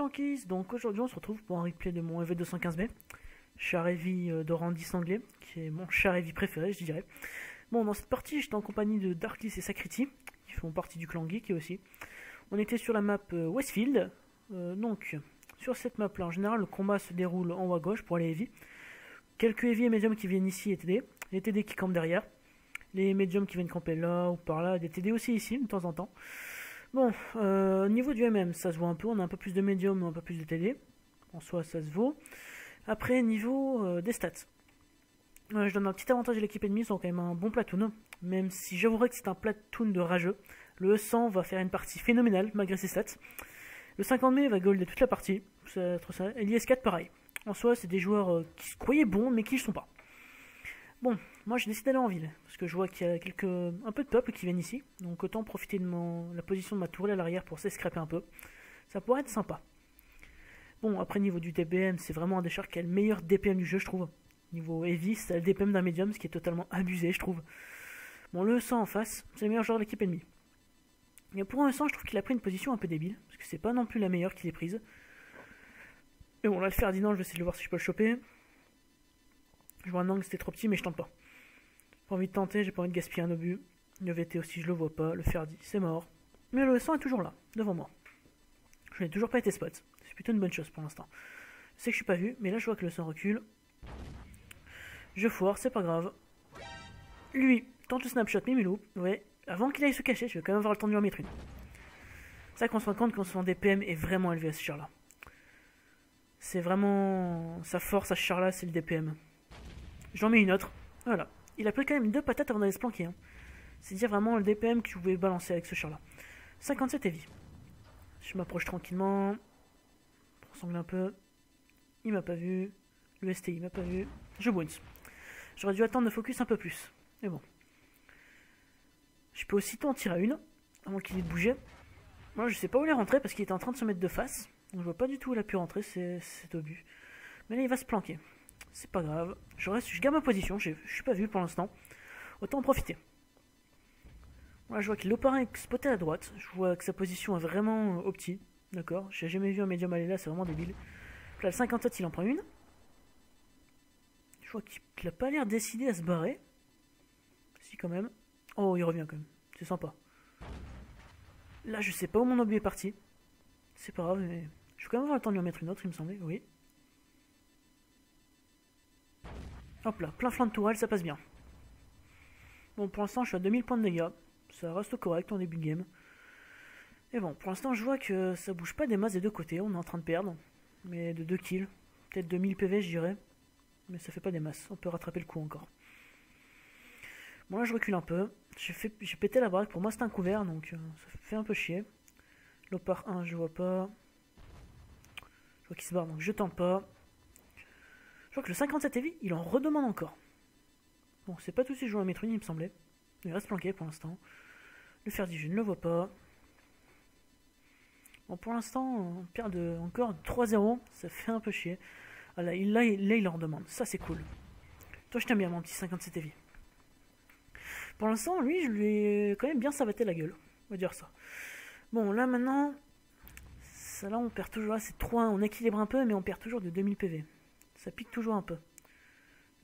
Tankies, donc aujourd'hui on se retrouve pour un replay de mon EV215B, char heavy de Randy Sanglé, qui est mon char heavy préféré je dirais. Bon, dans cette partie j'étais en compagnie de Darklis et Sacrity, qui font partie du clan Geek aussi. On était sur la map Westfield, donc sur cette map là en général le combat se déroule en haut à gauche pour les heavy. Quelques heavy et medium qui viennent ici et TD, les TD qui campent derrière, les mediums qui viennent camper là ou par là, des TD aussi ici de temps en temps. Bon, au niveau du MM, ça se voit un peu, on a un peu plus de médium, un peu plus de TD. En soi, ça se vaut. Après, niveau des stats. Je donne un petit avantage à l'équipe ennemie, ils ont quand même un bon platoon. Même si j'avouerais que c'est un platoon de rageux. Le E100 va faire une partie phénoménale, malgré ses stats. Le 50 mai va golder toute la partie. Et l'IS4, pareil. En soi, c'est des joueurs qui se croyaient bons, mais qui ne le sont pas. Bon, moi j'ai décidé d'aller en ville, parce que je vois qu'il y a un peu de peuple qui viennent ici, donc autant profiter de la position de ma tourelle à l'arrière pour s'escraper un peu. Ça pourrait être sympa. Bon, après niveau du DPM, c'est vraiment un des chars qui a le meilleur DPM du jeu, je trouve. Niveau heavy, c'est le DPM d'un medium, ce qui est totalement abusé, je trouve. Bon, le E100 en face, c'est le meilleur joueur de l'équipe ennemie. Et pour un E100, je trouve qu'il a pris une position un peu débile, parce que c'est pas non plus la meilleure qu'il ait prise. Mais bon, là, le Ferdinand, je vais essayer de le voir si je peux le choper. Je vois un angle, c'était trop petit, mais je tente pas. Pas envie de tenter, j'ai pas envie de gaspiller un obus. Le VT aussi, je le vois pas. Le Ferdi, c'est mort. Mais le 100 est toujours là, devant moi. Je n'ai toujours pas été spot. C'est plutôt une bonne chose pour l'instant. Je sais que je suis pas vu, mais là je vois que le 100 recule. Je foire, c'est pas grave. Lui, tente le snapshot, Mimilou. Ouais, avant qu'il aille se cacher, je vais quand même avoir le temps de lui en mettre une. C'est vrai qu'on se rend compte que son DPM est vraiment élevé à ce char là. C'est vraiment sa force à ce char là, c'est le DPM. J'en mets une autre. Voilà. Il a pris quand même 2 patates avant d'aller se planquer. Hein. C'est dire vraiment le DPM que je pouvais balancer avec ce char-là. 57 heavy. Je m'approche tranquillement. Pour sangler un peu. Il m'a pas vu. Le STI m'a pas vu. Je bounce. J'aurais dû attendre de focus un peu plus. Mais bon. Je peux aussitôt en tirer à une. Avant qu'il ait bougé. Moi, je sais pas où il est rentré parce qu'il était en train de se mettre de face. Donc je vois pas du tout où il a pu rentrer. C'est obus. Mais là, il va se planquer. C'est pas grave, je garde ma position, je suis pas vu pour l'instant. Autant en profiter. Voilà, je vois qu'il opère spoté à droite. Je vois que sa position est vraiment opti. D'accord, j'ai jamais vu un médium aller là, c'est vraiment débile. Là, le 57, il en prend une. Je vois qu'il a pas l'air décidé à se barrer. Si, quand même. Oh, il revient quand même, c'est sympa. Là, je sais pas où mon obus est parti. C'est pas grave, mais je vais quand même avoir le temps de lui en mettre une autre, il me semblait, oui. Hop là, plein flanc de tourelle, ça passe bien. Bon, pour l'instant, je suis à 2000 points de dégâts. Ça reste correct en début de game. Et bon, pour l'instant, je vois que ça bouge pas des masses des deux côtés. On est en train de perdre. Mais de 2 kills. Peut-être 2000 PV, je dirais. Mais ça fait pas des masses. On peut rattraper le coup encore. Bon, là, je recule un peu. J'ai pété la braque. Pour moi, c'est un couvert, donc ça fait un peu chier. L'opar 1, je vois pas. Je vois qu'il se barre, donc je tente pas. Je vois que le 57 heavy, il en redemande encore. Bon, c'est pas tout si je joue à mettre une, il me semblait. Il reste planqué pour l'instant. Le Ferdi, je ne le vois pas. Bon, pour l'instant, on perd encore 3-0. Ça fait un peu chier. Ah, là, il en demande. Ça, c'est cool. Toi, je t'aime bien, mon petit 57 heavy. Pour l'instant, lui, je lui ai quand même bien savaté la gueule. On va dire ça. Bon, là, maintenant... Ça, là, on perd toujours... Là, c'est 3-1. On équilibre un peu, mais on perd toujours de 2000 PV. Ça pique toujours un peu.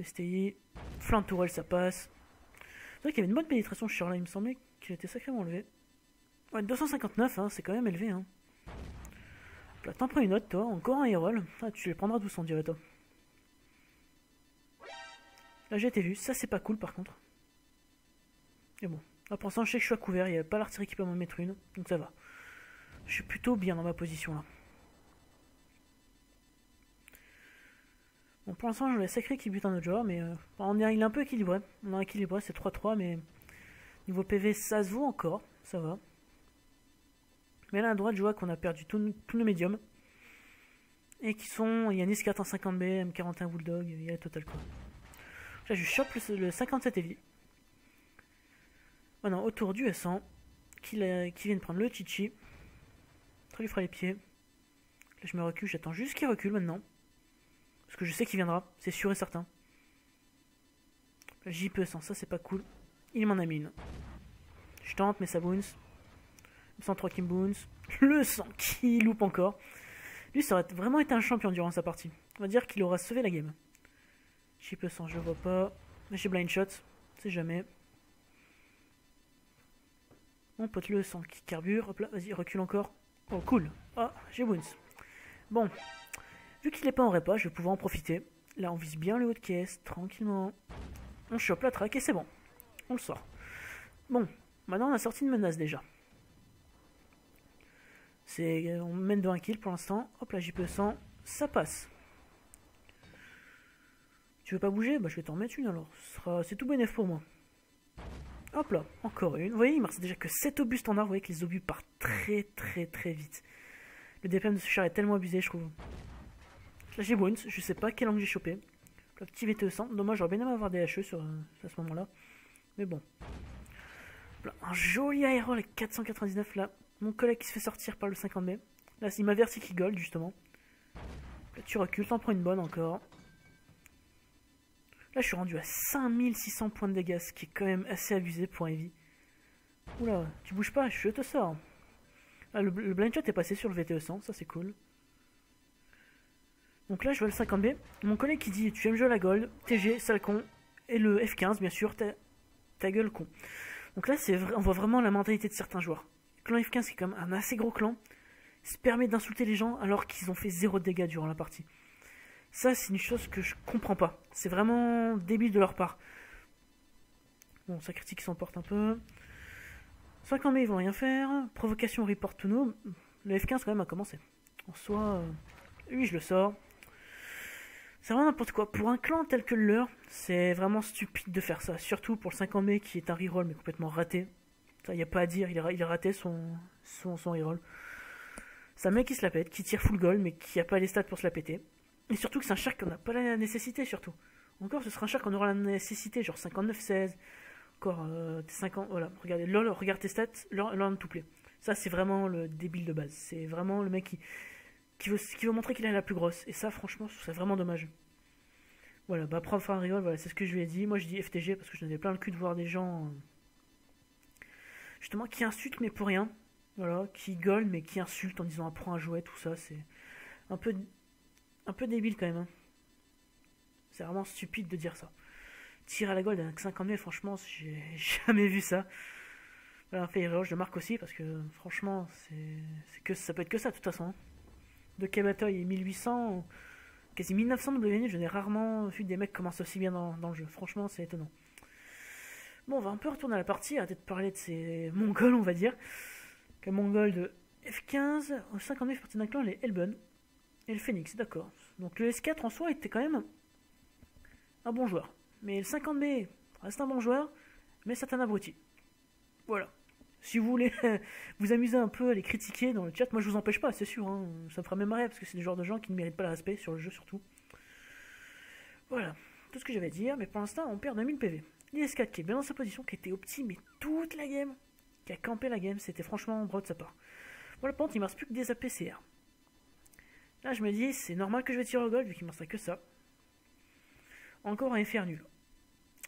STI, flanc de tourelle, ça passe. C'est vrai qu'il y avait une bonne pénétration ce char-là, il me semblait qu'il était sacrément élevé. Ouais, 259, hein, c'est quand même élevé. Hein. Là, t'en prends une autre, toi, encore un aérol. Ah, tu les prendras douce, on dirait, toi. Là, j'ai été vu, ça c'est pas cool par contre. Et bon, là pour l'instant, je sais que je suis à couvert, il n'y avait pas l'artillerie qui peut m'en mettre une, donc ça va. Je suis plutôt bien dans ma position là. Bon, pour l'instant, je vais sacré qui bute un autre joueur, mais il est un peu équilibré. On est équilibré, c'est 3-3, mais niveau PV, ça se vaut encore, ça va. Mais là, à droite, je vois qu'on a perdu tous nos médiums. Et qui sont, il y a Nis 450B, M41 Bulldog, il y a le total quoi. Là, je chope le 57 heavy. Maintenant, autour du S100, qui vient de prendre le Chichi. Ça lui fera les pieds. Là, je me recule, j'attends juste qu'il recule maintenant. Parce que je sais qu'il viendra, c'est sûr et certain. JP 100, ça c'est pas cool. Il m'en a mis une. Je tente, mais ça bounce. Le 103 qui me bounce. Le 100 qui loupe encore. Lui, ça aurait vraiment été un champion durant sa partie. On va dire qu'il aura sauvé la game. Chip sans, je vois pas. Mais j'ai blind shot, c'est jamais. Mon pote le sang qui carbure. Hop là, vas-y, recule encore. Oh, cool. Ah, j'ai wounds. Bon. Vu qu'il n'est pas en repas, je vais pouvoir en profiter. Là, on vise bien le haut de caisse, tranquillement. On chope la traque et c'est bon. On le sort. Bon, maintenant on a sorti une menace déjà. On mène de 1 kill pour l'instant. Hop là, JP 100, ça passe. Tu veux pas bouger? Bah je vais t'en mettre une alors. C'est tout bénef pour moi. Hop là, encore une. Vous voyez, il marche déjà que 7 obus standards. Vous voyez que les obus partent très très très vite. Le DPM de ce char est tellement abusé, je trouve. Là j'ai Bones, je sais pas quel angle j'ai chopé. Le petit VTE 100. Dommage, j'aurais bien aimé avoir des HE à ce moment-là. Mais bon. Là, un joli aéro avec 499 là. Mon collègue qui se fait sortir par le 50B. Là, il m'avertit qu'il gold justement. Là, tu recules, t'en prends une bonne encore. Là, je suis rendu à 5600 points de dégâts, ce qui est quand même assez abusé pour un heavy. Oula, tu bouges pas, je te sors. Ah, le blind shot est passé sur le VTE 100, ça c'est cool. Donc là, je vois le 50B. Mon collègue qui dit tu aimes jouer à la gold, TG, sale con. Et le F15, bien sûr, ta gueule con. Donc là, on voit vraiment la mentalité de certains joueurs. Le clan F15, c'est quand même un assez gros clan. Il se permet d'insulter les gens alors qu'ils ont fait 0 dégâts durant la partie. Ça, c'est une chose que je comprends pas. C'est vraiment débile de leur part. Bon, ça critique s'emporte un peu. 50 ils vont rien faire. Provocation report to no. Le F15 quand même a commencé. En soi, lui je le sors. C'est vraiment n'importe quoi. Pour un clan tel que le leur, c'est vraiment stupide de faire ça. Surtout pour le 50 qui est un reroll mais complètement raté. Ça, y a pas à dire, il a raté son reroll. C'est un mec qui se la pète, qui tire full gold mais qui a pas les stats pour se la péter. Et surtout que c'est un char qu'on n'a pas la nécessité surtout. Encore ce sera un char qu'on aura la nécessité, genre 59-16. Encore 50, voilà, regardez, LOL, regarde tes stats, LOL tout play. Ça c'est vraiment le débile de base. C'est vraiment le mec qui veut montrer qu'il est la plus grosse. Et ça franchement, c'est vraiment dommage. Voilà, bah après enfin rigole, voilà, c'est ce que je lui ai dit. Moi je dis FTG parce que je n'avais plein le cul de voir des gens justement qui insultent mais pour rien. Voilà, qui gueulent mais qui insultent en disant apprends à jouer, tout ça, c'est un peu débile quand même. Hein. C'est vraiment stupide de dire ça. Tir à la gold avec 50 000, franchement, j'ai jamais vu ça. Voilà, un fait je le marque aussi parce que franchement, ça peut être que ça de toute façon. Hein. De K-Bataille et 1800, quasi 1900 de WN, je n'ai rarement vu des mecs commencer aussi bien dans le jeu. Franchement, c'est étonnant. Bon, on va un peu retourner à la partie, arrêter de parler de ces Mongols, on va dire. Les Mongols de F15, au 50 000 partie d'un clan, les Elben et le Phoenix, d'accord. Donc le S4 en soi était quand même un bon joueur. Mais le 50B reste un bon joueur, mais c'est un abruti. Voilà. Si vous voulez vous amuser un peu à les critiquer dans le chat, moi je vous empêche pas, c'est sûr. Hein. Ça me fera même marrer parce que c'est le genre de gens qui ne méritent pas le respect sur le jeu surtout. Voilà. Tout ce que j'avais à dire, mais pour l'instant on perd 2000 PV. L'IS4 qui est bien dans sa position, qui était opti, mais toute la game, qui a campé la game, c'était franchement bro de sa part. Voilà, par contre il ne me reste plus que des APCR. Là je me dis, c'est normal que je vais tirer au gold vu qu'il ne me reste que ça. Encore un FR nul.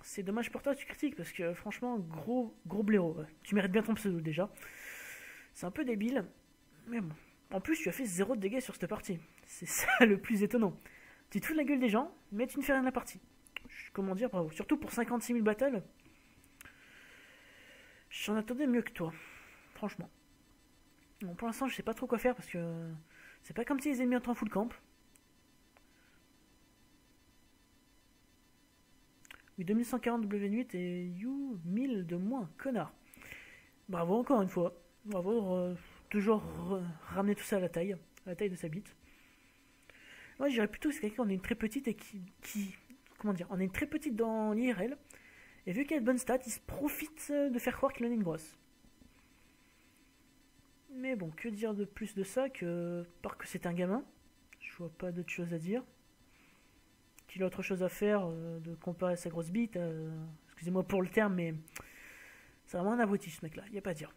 C'est dommage pour toi, tu critiques, parce que franchement, gros blaireau. Ouais. Tu mérites bien ton pseudo déjà. C'est un peu débile, mais bon. En plus, tu as fait 0 de dégâts sur cette partie. C'est ça le plus étonnant. Tu te fous de la gueule des gens, mais tu ne fais rien de la partie. Comment dire, bravo. Surtout pour 56 000 battles. J'en attendais mieux que toi. Franchement. Bon, pour l'instant, je sais pas trop quoi faire, parce que c'est pas comme si les ennemis étaient en full camp. Oui, 2140 W8 et You 1000 de moins, connard. Bravo encore une fois. Bravo, toujours ramener tout ça à la taille de sa bite. Moi, je dirais plutôt que c'est quelqu'un qui est une très petite et qui. Comment dire? On est une très petite dans l'IRL. Et vu qu'il a de bonnes stats, il se profite de faire croire qu'il en est une grosse. Mais bon, que dire de plus de ça que. Par que c'est un gamin. Je vois pas d'autre chose à dire. Qu'il a autre chose à faire de comparer sa grosse bite. Excusez-moi pour le terme, mais c'est vraiment un abruti ce mec-là, il n'y a pas à dire.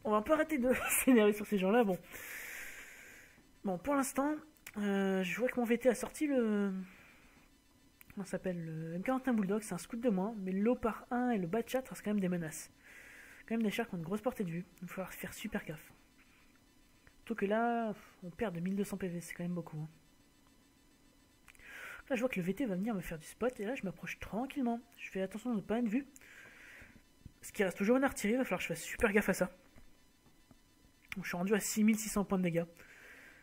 On va un peu arrêter de s'énerver sur ces gens-là. Bon, pour l'instant, je vois que mon VT a sorti le. Comment ça s'appelle? Le M41 Bulldog, c'est un scout de moins, mais le low par 1 et le bas de chat restent quand même des menaces. Quand même des chars qui ont une grosse portée de vue, il va falloir faire super gaffe. Surtout que là, on perd de 1200 PV, c'est quand même beaucoup. Hein. Là, je vois que le VT va venir me faire du spot, et là, je m'approche tranquillement. Je fais attention de ne pas être vu. Ce qui reste toujours une artillerie, il va falloir que je fasse super gaffe à ça. Donc, je suis rendu à 6600 points de dégâts.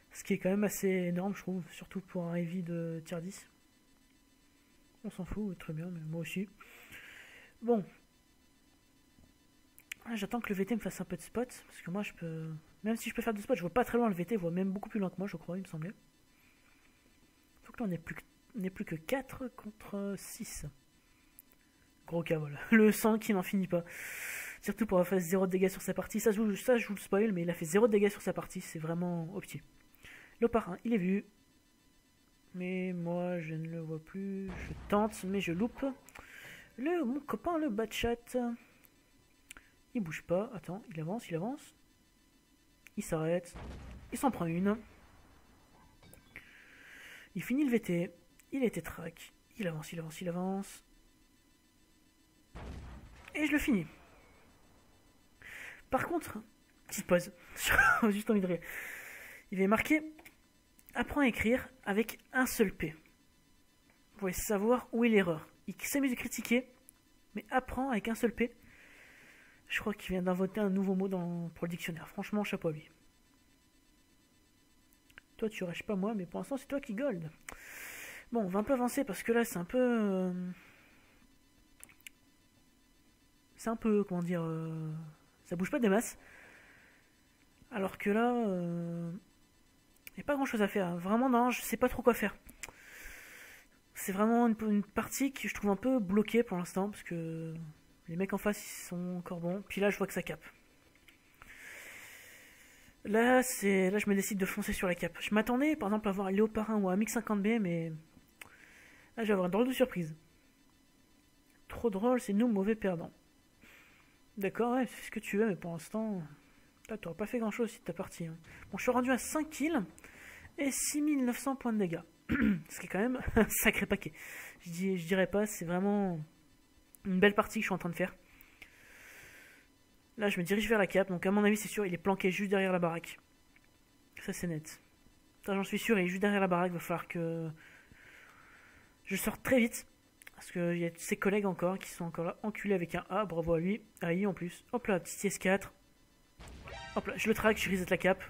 Ce qui est quand même assez énorme, je trouve, surtout pour un heavy de tier 10. On s'en fout, très bien, mais moi aussi. Bon. J'attends que le VT me fasse un peu de spot, parce que moi, je peux... Même si je peux faire du spot, je vois pas très loin le VT, il voit même beaucoup plus loin que moi, je crois, il me semblait. Faut que là, on n'est plus que 4 contre 6. Gros cas, voilà. Le sang qui n'en finit pas. Surtout pour avoir fait 0 de dégâts sur sa partie. Ça, je vous le spoil, mais il a fait 0 de dégâts sur sa partie. C'est vraiment opti. Le parrain, il est vu. Mais moi, je ne le vois plus. Je tente, mais je loupe. Mon copain, le Batchat. Il bouge pas. Attends, il avance, il avance. Il s'arrête. Il s'en prend une. Il finit le VT. Il a été track. Il avance, il avance, il avance. Et je le finis. Par contre, petite pause. J'ai juste envie de rire. Il va marquer apprends à écrire avec un seul P. Vous pouvez savoir où est l'erreur. Il s'amuse de critiquer, mais apprends avec un seul P. Je crois qu'il vient d'inventer un nouveau mot pour le dictionnaire. Franchement, chapeau à lui. Toi, tu rushes pas moi, mais pour l'instant, c'est toi qui gold. Bon, on va un peu avancer parce que là, c'est un peu... c'est un peu, comment dire... ça bouge pas des masses. Alors que là... il n'y a pas grand chose à faire. Vraiment, non, je sais pas trop quoi faire. C'est vraiment une partie que je trouve un peu bloquée pour l'instant. Parce que les mecs en face, ils sont encore bons. Puis là, je vois que ça cape. Là, je me décide de foncer sur la cape. Je m'attendais, par exemple, à voir Léoparin ou un MiG-50B, mais... là, je vais avoir une drôle de surprise. Trop drôle, c'est nous, mauvais perdants. D'accord, ouais, c'est ce que tu veux, mais pour l'instant... là, t'auras pas fait grand-chose si t'as parti. Hein. Bon, je suis rendu à 5 kills et 6900 points de dégâts. Ce qui est quand même un sacré paquet. Je dirais pas, c'est vraiment une belle partie que je suis en train de faire. Là, je me dirige vers la cape, donc à mon avis, c'est sûr, il est planqué juste derrière la baraque. Ça, c'est net. J'en suis sûr, il est juste derrière la baraque, il va falloir que je sorte très vite. Parce qu'il y a ses collègues encore qui sont encore là, enculés avec un A, bravo à lui. AI en plus. Hop là, petit S4. Hop là, je le traque, je reset la cape.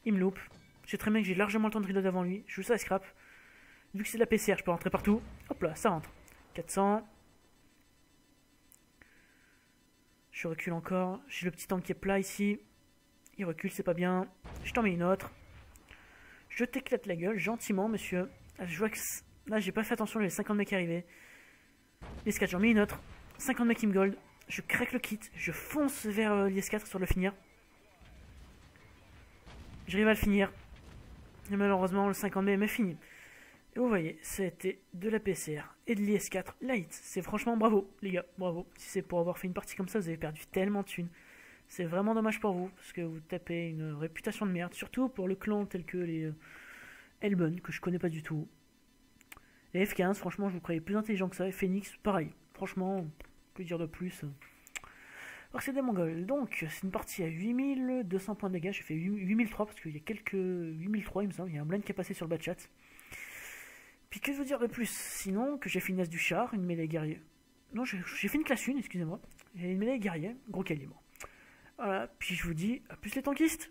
Il me loupe. Je sais très bien que j'ai largement le temps de reload avant lui. Je joue ça à scrap. Vu que c'est de la PCR, je peux rentrer partout. Hop là, ça rentre. 400. Je recule encore. J'ai le petit tank qui est plat ici. Il recule, c'est pas bien. Je t'en mets une autre. Je t'éclate la gueule, gentiment, monsieur. Ah, je vois que là, j'ai pas fait attention, il y avait 50 mecs arrivés. l'IS-4, j'en mets une autre. 50 mecs qui me gold. Je craque le kit. Je fonce vers l'IS-4 sur le finir. J'arrive à le finir. Et malheureusement, le 50B m'est fini. Et vous voyez, c'était de la PCR et de l'IS-4 light. C'est franchement bravo, les gars, bravo. Si c'est pour avoir fait une partie comme ça, vous avez perdu tellement de thunes. C'est vraiment dommage pour vous, parce que vous tapez une réputation de merde. Surtout pour le clan tel que les Elben, que je connais pas du tout. Les F15, franchement, je vous croyais plus intelligent que ça. Et Phoenix, pareil. Franchement, que dire de plus. Alors c'est des Mongols. Donc, c'est une partie à 8200 points de dégâts. J'ai fait 8003 parce qu'il y a quelques 8003, il me semble. Il y a un blind qui est passé sur le bas de chat. Puis que vous dire de plus? Sinon, que j'ai fait une as du char, une mêlée guerrier. Non, j'ai fait une classe 1, excusez-moi. J'ai une mêlée guerrier, gros calibre. Voilà, puis je vous dis, à plus les tankistes!